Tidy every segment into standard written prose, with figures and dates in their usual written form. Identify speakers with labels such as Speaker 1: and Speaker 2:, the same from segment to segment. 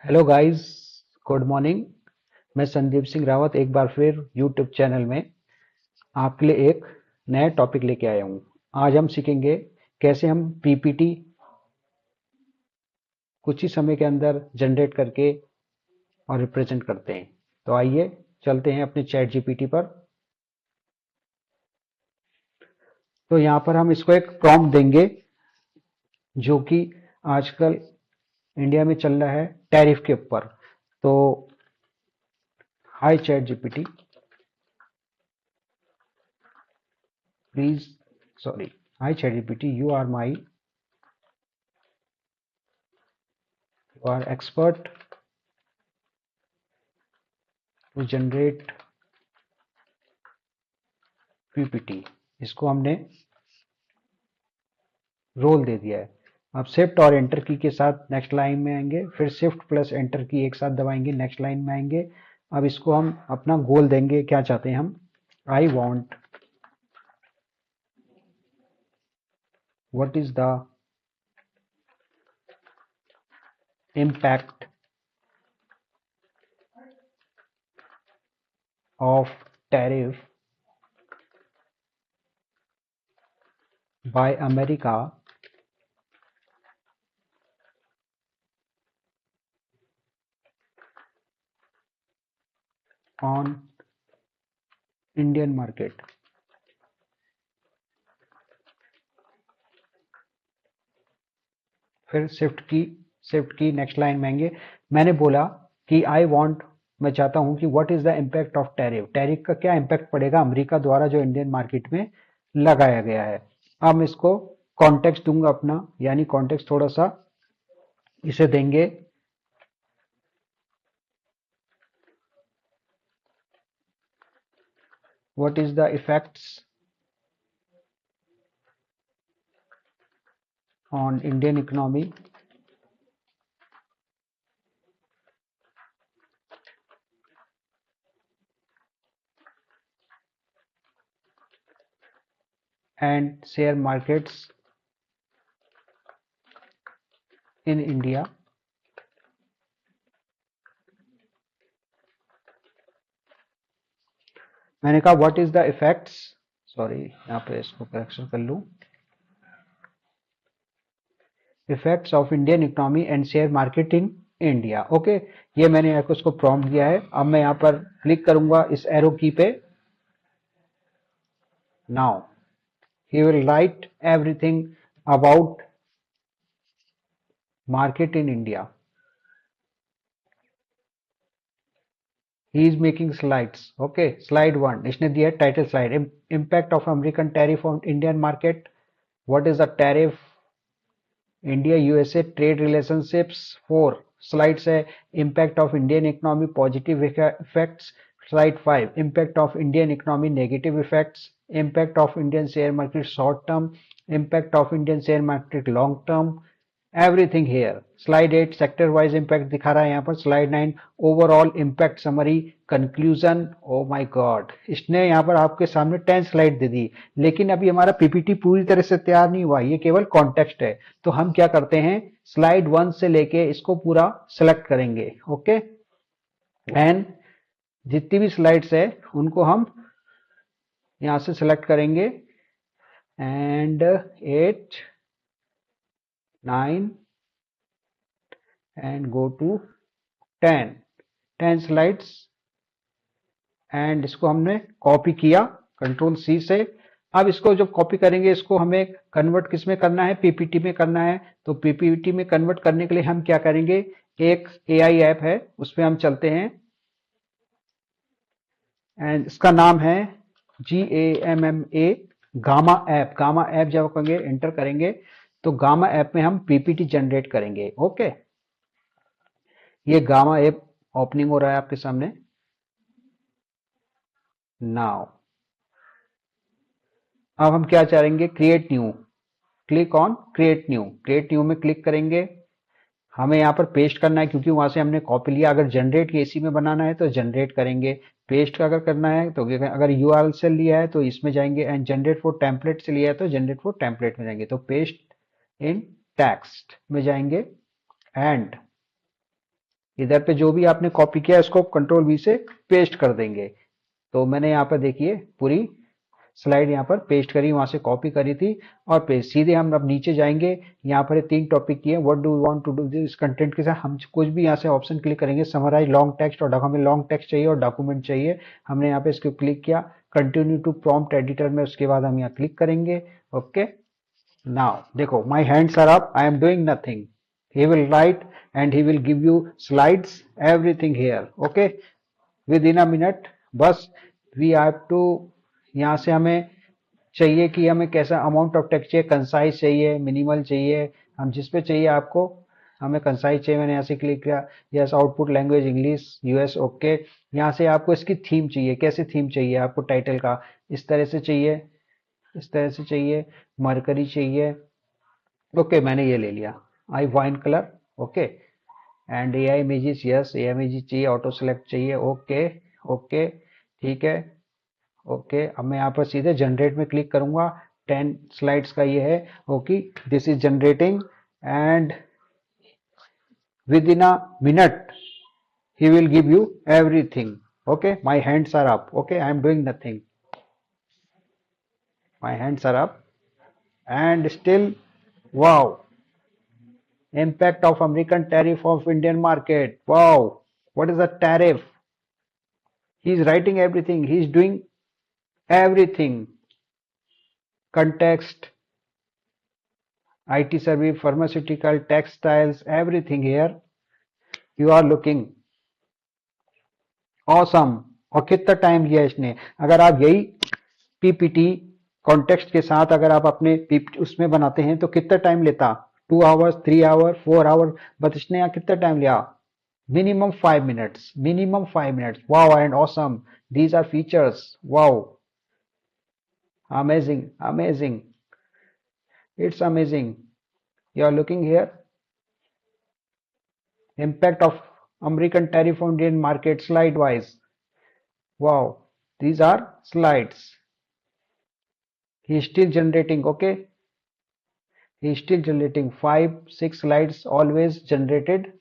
Speaker 1: Hello guys, good morning. मैं संदीप सिंह रावत एक बार फिर यूट्यूब चैनल में आपके लिए एक नया टॉपिक लेके आया हूँ। आज हम सीखेंगे कैसे हम पीपीटी कुछ ही समय के अंदर जनरेट करके और रिप्रेजेंट करते हैं। तो आइए चलते हैं अपने चैट जीपीटी पर। तो यहाँ पर हम इसको एक प्रॉम्प्ट देंगे जो कि आजकल इंडिया में चल रहा है टैरिफ के ऊपर। तो hi ChatGPT, please, sorry, hi ChatGPT, you are expert to generate PPT. इसको हमने रोल दे दिया है। अब शिफ्ट और एंटर की के साथ नेक्स्ट लाइन में आएंगे, फिर शिफ्ट प्लस एंटर की एक साथ दबाएंगे, नेक्स्ट लाइन में आएंगे। अब इसको हम अपना गोल देंगे, क्या चाहते हैं हम। I want, what is the impact of tariff by America on Indian market. फिर शिफ्ट की नेक्स्ट लाइन में आएंगे। मैंने बोला कि आई वांट, मैं चाहता हूं कि what is the impact of tariff, tariff का क्या इम्पैक्ट पड़ेगा अमेरिका द्वारा जो इंडियन मार्केट में लगाया गया है। अब मैं इसको कॉन्टेक्स्ट दूंगा अपना, यानी कॉन्टेक्स्ट थोड़ा सा इसे देंगे। What is the effects on Indian economy and share markets in India. मैंने कहा what is the effects, sorry यहाँ पे इसको करेक्शन कर लूं, effects of Indian economy and share market in India. Okay, ये मैंने उसको प्रॉम्प्ट दिया है। अब मैं यहाँ पर क्लिक करूंगा इस एरो की पे। Now he will write everything about market in India. He is making slides. Okay, slide one इसने दिया है title slide, impact of American tariff on Indian market. What is the tariff, India USA trade relationships. 4 slides है, impact of Indian economy positive effects. Slide 5, impact of Indian economy negative effects. Impact of Indian share market short term, impact of Indian share market long term, everything here. Slide 8 sector wise impact दिखा रहा है यहाँ पर। Slide 9 overall impact summary conclusion. Oh my god, इसने यहाँ पर आपके सामने 10 स्लाइड दे दी, लेकिन अभी हमारा पीपीटी पूरी तरह से तैयार नहीं हुआ, ये केवल कॉन्टेक्स्ट है। तो हम क्या करते हैं, स्लाइड 1 से लेके इसको पूरा सेलेक्ट करेंगे। ओके, एंड जितनी भी स्लाइड्स है उनको हम यहां से सेलेक्ट करेंगे। And 8, 9 and go to 10, 10 slides. And इसको हमने कॉपी किया कंट्रोल सी से। अब इसको जब कॉपी करेंगे, इसको हमें कन्वर्ट किस में करना है, पीपीटी में करना है। तो पीपीटी में कन्वर्ट करने के लिए हम क्या करेंगे, एक एआई ऐप है उस पर हम चलते हैं, एंड इसका नाम है GAMMA, gamma app. Gamma app जब करेंगे, एंटर करेंगे, तो गामा ऐप में हम पीपीटी जनरेट करेंगे। ओके, ये गामा ऐप ओपनिंग हो रहा है आपके सामने नाउ। अब हम क्या चाहेंगे, create new, click on create new. Create new में क्लिक करेंगे। हमें यहाँ पर पेस्ट करना है क्योंकि वहां से हमने कॉपी लिया। अगर जनरेट इसी में बनाना है तो जनरेट करेंगे, पेस्ट का अगर करना है तो अगर यूआरएल से लिया है तो इसमें जाएंगे, एंड जनरेट फॉर टेम्पलेट से लिया है तो जनरेट फॉर टेम्पलेट में जाएंगे। तो पेस्ट इन टेक्स्ट में जाएंगे, एंड इधर पे जो भी आपने कॉपी किया इसको कंट्रोल वी से पेस्ट कर देंगे। तो मैंने यहाँ पर देखिए पूरी स्लाइड यहाँ पर पेस्ट करी, वहां से कॉपी करी थी और पेस्ट। सीधे हम अब नीचे जाएंगे, यहाँ पर 3 टॉपिक किए, what do you want to do this content के साथ हम कुछ भी यहाँ से ऑप्शन क्लिक करेंगे, समराइज लॉन्ग टेक्स्ट और हमें लॉन्ग टेक्स्ट चाहिए और डॉक्यूमेंट चाहिए। हमने यहाँ पे इसको क्लिक किया, कंटिन्यू टू प्रॉम्प्ट एडिटर में, उसके बाद हम यहाँ क्लिक करेंगे। ओके, नाउ देखो my hands are up, I am doing nothing. he will write and he will give you slides everything here, okay, within a minute। बस we have to, यहाँ से हमें चाहिए कि हमें कैसा अमाउंट ऑफ टेक्स्ट चाहिए, कंसाइज चाहिए, मिनिमल चाहिए, हम जिस पे चाहिए आपको। हमें कंसाइज चाहिए, मैंने यहाँ से क्लिक किया, yes output language English US, okay. यहाँ से आपको इसकी थीम चाहिए, कैसे थीम चाहिए आपको टाइटल का, इस तरह से चाहिए, इस तरह से चाहिए, मरकरी चाहिए, ओके मैंने ये ले लिया, आई wine colour, okay. And A I images, yes A I images चाहिए, ऑटो सेलेक्ट चाहिए, ओके ओके ठीक है, ओके। अब मैं यहाँ पर सीधे जनरेट में क्लिक करूंगा, 10 स्लाइड्स का ये है, okay this is generating and with in a minute he will give you everything, okay। My hands are up, okay, I am doing nothing, my hands are up and still, wow, impact of American tariff of Indian market, wow, what is the tariff, he is writing everything, he is doing everything, context, IT service, pharmaceutical, textiles, everything here you are looking awesome। और कितना time लिया इसने, अगर आप यही PPT context के साथ अगर आप अपने उसमें बनाते हैं तो कितना टाइम लेता, 2 आवर्स, 3 आवर, 4 आवर, बट इसने यहाँ कितना टाइम लिया, minimum 5 minutes, minimum 5 minutes, wow and awesome, these are features, wow, amazing, amazing, it's amazing। You are looking here, impact of American tariff on Indian market slide wise, wow, these are slides, he is still generating, okay, he is still generating 5 6 slides always generated,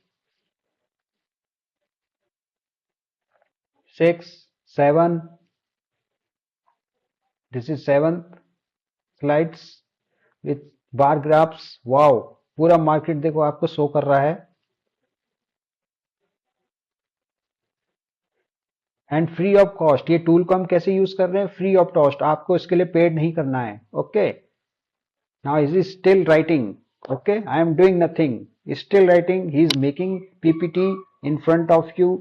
Speaker 1: 6 7, this is 7th slides with bar graphs, wow, पूरा market देखो आपको show कर रहा है। And free of cost, ये tool को हम कैसे यूज कर रहे हैं, फ्री ऑफ कॉस्ट, आपको इसके लिए पेड नहीं करना है, okay. Now is is still writing, okay, I am doing nothing, still writing, he is making PPT in front of you,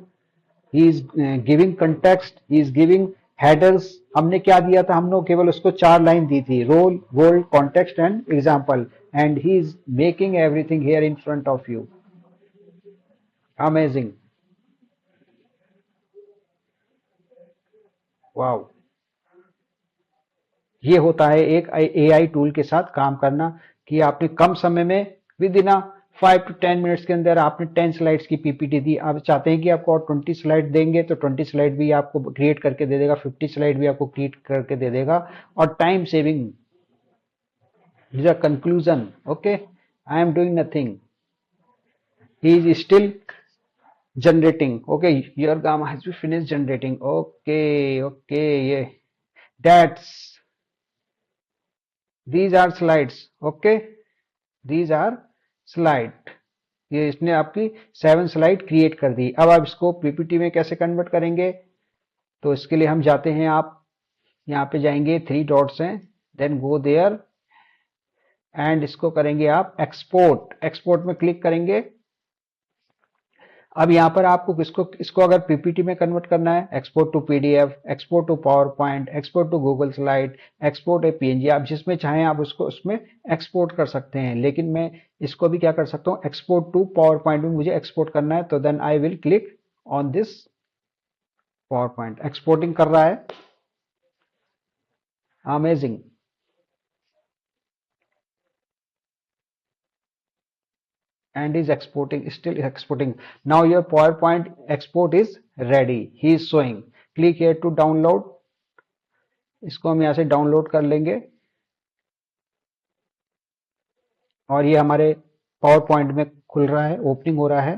Speaker 1: he is giving context, he is giving headers. हमने क्या दिया था, हमने केवल उसको 4 लाइन दी थी, role goal context and example, and he is making everything here in front of you, amazing, wow. ये होता है एक एआई टूल के साथ काम करना, कि आपने कम समय में विद इन 5 to 10 मिनट्स के अंदर आपने 10 स्लाइड्स की पीपीटी दी। आप चाहते हैं कि आपको और 20 स्लाइड देंगे तो 20 स्लाइड भी आपको क्रिएट करके दे देगा, 50 स्लाइड भी आपको क्रिएट करके दे देगा, और time saving is a conclusion, okay. I am doing nothing, he is still generating, okay, your gamma has been finished generating, okay okay, yeah, that's, these are slides, okay, these are slide, ये इसने आपकी 7 slide create कर दी। अब आप इसको PPT में कैसे convert करेंगे, तो इसके लिए हम जाते हैं, आप यहाँ पे जाएंगे, 3 डॉट्स हैं, देन गो देयर एंड इसको करेंगे आप एक्सपोर्ट, एक्सपोर्ट में क्लिक करेंगे। अब यहाँ पर आपको इसको अगर पीपीटी में कन्वर्ट करना है, export to PDF, export to PowerPoint, export to Google slide, export a PNG, आप जिसमें चाहें आप उसको उसमें एक्सपोर्ट कर सकते हैं। लेकिन मैं इसको भी क्या कर सकता हूँ, एक्सपोर्ट टू पावर पॉइंट में मुझे एक्सपोर्ट करना है, तो then I will click on this PowerPoint, exporting कर रहा है, amazing, and is exporting, still exporting, now your PowerPoint export is ready, he is showing, click here to download, इसको हम यहाँ से डाउनलोड कर लेंगे और ये हमारे पावर पॉइंट में खुल रहा है, ओपनिंग हो रहा है।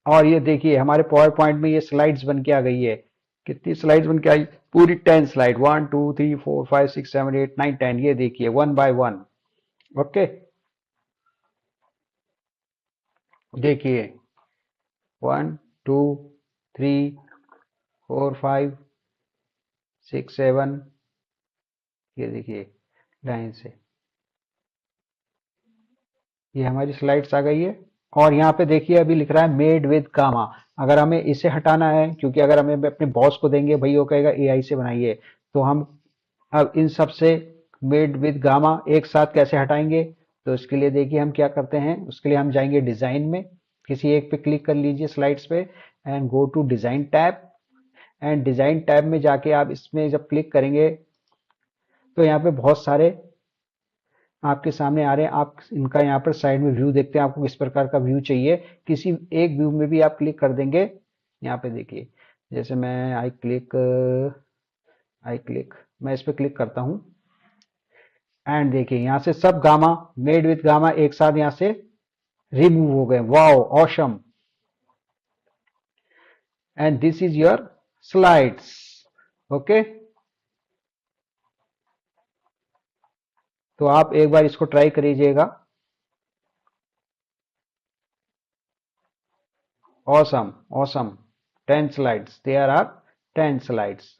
Speaker 1: और ये देखिए हमारे पावर पॉइंट में ये स्लाइड्स बन के आ गई है। कितनी स्लाइड्स बन के आई? पूरी 10 स्लाइड, 1 2 3 4 5 6 7 8 9 10। ये देखिए वन बाय वन। ओके, देखिए 1 2 3 4 5 6 7। ये देखिए लाइन से ये हमारी स्लाइड्स आ गई है। और यहाँ पे देखिए अभी लिख रहा है मेड विद गामा। अगर हमें इसे हटाना है, क्योंकि अगर हमें अपने बॉस को देंगे भाई वो कहेगा एआई से बनाइए, तो हम अब इन सब से मेड विद गामा एक साथ कैसे हटाएंगे? तो इसके लिए देखिए हम क्या करते हैं, उसके लिए हम जाएंगे डिजाइन में, किसी एक पे क्लिक कर लीजिए स्लाइड्स पे, and go to design tab. And design tab में जाके आप इसमें जब क्लिक करेंगे तो यहाँ पे बहुत सारे आपके सामने आ रहे हैं। आप इनका यहाँ पर साइड में व्यू देखते हैं, आपको किस प्रकार का व्यू चाहिए। किसी एक व्यू में भी आप क्लिक कर देंगे। यहाँ पे देखिए जैसे मैं आई क्लिक मैं इस पे क्लिक करता हूँ, एंड देखिए यहाँ से सब गामा, मेड विथ गामा एक साथ यहाँ से रिमूव हो गए। Wow, awesome. And this is your slides. Okay, तो आप एक बार इसको ट्राई करिएगा। Awesome, awesome. 10 slides, there are 10 slides,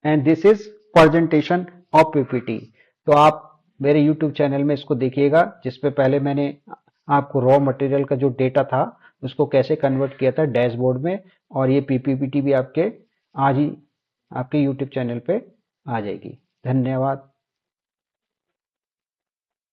Speaker 1: and this is presentation of PPT. तो आप मेरे यूट्यूब चैनल में इसको देखिएगा, जिसपे पहले मैंने आपको रॉ मटेरियल का जो डेटा था उसको कैसे कन्वर्ट किया था डैशबोर्ड में। और ये पीपीटी भी आपके आज ही आपके यूट्यूब चैनल पे आ जाएगी। धन्यवाद।